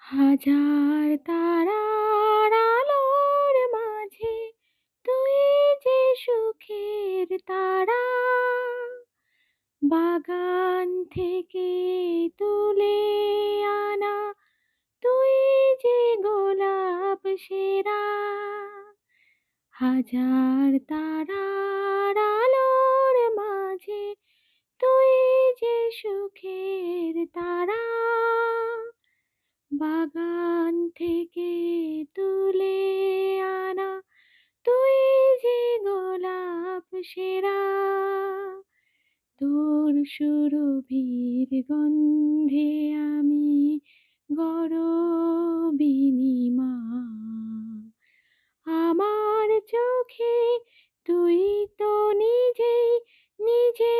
হাজার তারার আলোর মাঝে তুই যে সুখের তারা, বাগান থেকে তুলে আনা তুই যে গোলাপ সেরা। হাজার তারার আলোর মাঝে তুই যে সুখের তারা, বাগান থেকে তুলে আনা তুই যে গোলাপ সেরা। তোর সুরভির গন্ধে আমি গরবিনী মা, আমার চোখে তুই তো নিজেই নিজে